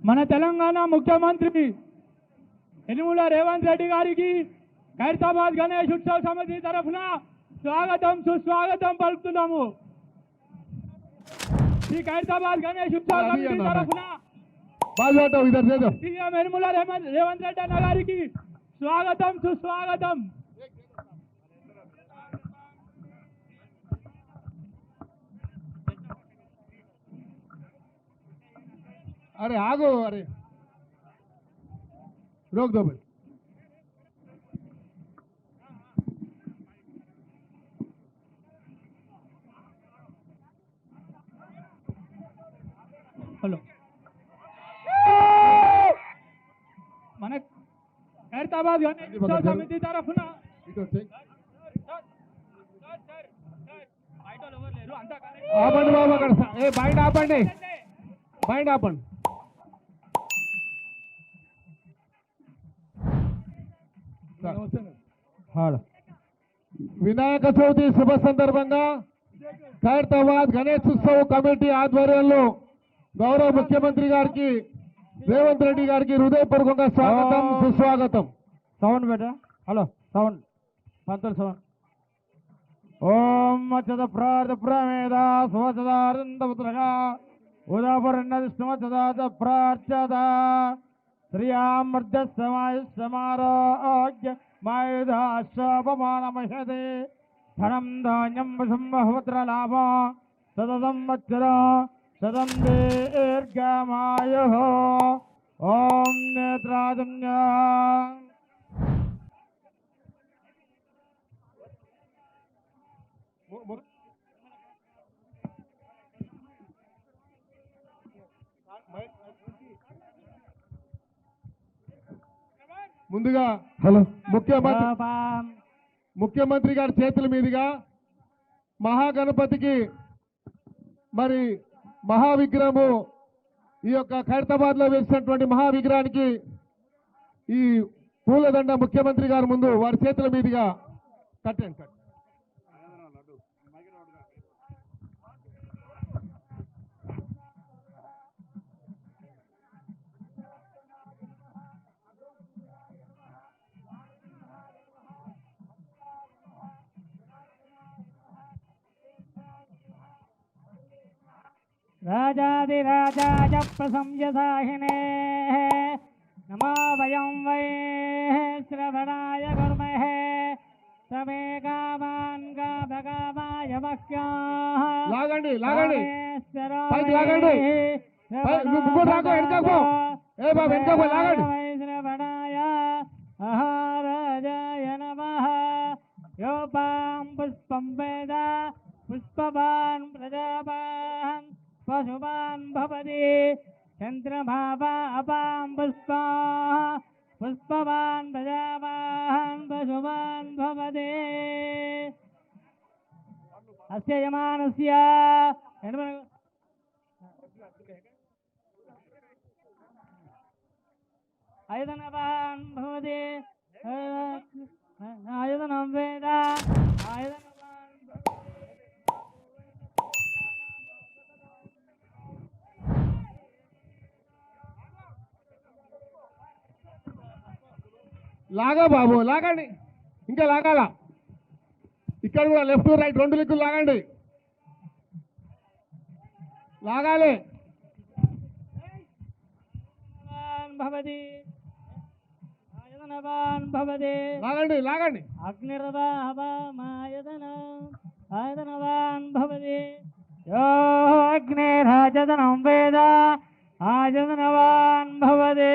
మన తెలంగాణ ముఖ్యమంత్రి యనుమల రేవంత్ రెడ్డి గారికి ఖైరతాబాద్ గణేష్ ఉత్సవ సమితి తరఫున స్వాగతం సుస్వాగతం పలుకుతున్నాము। ఈ ఖైరతాబాద్ గణేష్ ఉత్సవ సమితి తరఫున సీఎం యనుమల రేవంత్ రెడ్డి అన్న గారికి స్వాగతం సుస్వాగతం। अरे आगो, अरे रोक दो भाई। हेलो मन ఖైరతాబాద్ గణేష్ ఉత్సవ సమితి తరఫున ఆపండి బాబు, అక్కడ బయట ఆపండి, బయట ఆపండి। వినాయక చవితి శుభ సందర్భంగా ఖైరతాబాద్ గణేష్ ఉత్సవ కమిటీ ఆధ్వర్యంలో గౌరవ ముఖ్యమంత్రి గారికి రేవంత్ రెడ్డి గారికి హృదయపూర్వకంగా స్వాగతం సుస్వాగతం। సౌండ్ బేటా, హలో సౌండ్, పంతులు సౌండ్। ఓం అచ్చద ప్రార్థ ప్రమేద స్వచదారందపుత్రగా ఉదాపరణదిష్టమచదాత ప్రార్చద శ్రీయామర్ధ సమాయుష్యమారోగ్య మాయుధాశ్వపమానమహదే ధనం ధాన్యం వసుంబహుద్రలాభ సదసంవత్సర శతం దీర్ఘమాయుః। ఓం నేత్రాజన్య ముందుగా హలో ముఖ్యమంత్రి గారి చేతుల మీదుగా మహాగణపతికి మరి మహావిగ్రహము ఈ యొక్క ఖైరతాబాద్ లో వేసినటువంటి మహావిగ్రహానికి ఈ పూలదండ ముఖ్యమంత్రి గారి ముందు వారి చేతుల మీదుగా కట్టండి। రాజాదిరాజాయ ప్రసంయసాహినే నమో వయం వై శ్రవణాయ కుర్మహే సమే కామాన్ కామకామాయ మహ్యాః। లాగండి లాగండి, పైకి లాగండి, ముగ్గురు రాకో, వెనకకు పో, ఏ బాబు వెనకకు పో, లాగండి। శ్రవణాయ మహారాజాయ నమః। యోపాం పుష్పం వేద పుష్పవాన్ ప్రజావాన్ పశువాన్ భవతి చంద్రమావా అపాం పుష్పా పుష్పవాన్ ప్రజావాన్ పశువాన్ భవతి। అస్య యమానస్య ఆయుధనవాన్ భవతి ఆయుధనం వేద ఆయుధనవాన్ లాగా బాబు, లాగండి, ఇంకా లాగాల, ఇక్కడ కూడా లెఫ్ట్ రైట్ రెండు దిక్కులు లాగండి, లాగాలి, భవతి ఆయుధనవాన్ భవతి లాగండి లాగండి। ఆయుధనవాన్ భవతి యో అగ్నిరాజనం వేద ఆయుధనవాన్ భవతి।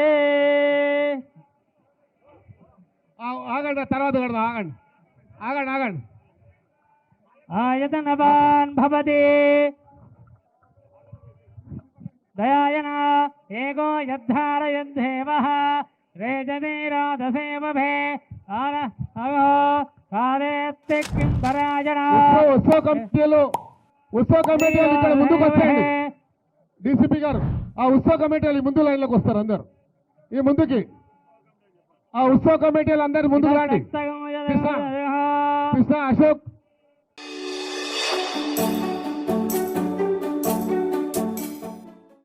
ఆగండి, తర్వాత కడదాం, ఆగండి ఆగండి ఆగండి। ఆయుధనవాన్ భవతి దయాయన ఏకో యద్ధారయద్ధేవః రేజనీరాధసేవభే ఉత్సవ కమిటీలు ఇక్కడ ముందుకు వచ్చేయండి, డీసీపీ గారు ఆ ఉత్సవ కమిటీలు ముందు లైన్లోకి వస్తారు అందరు, ఈ ముందుకి ఆ ఉత్సవ కమిటీలు అందరు ముందుకు రండి। కృష్ణ, అశోక్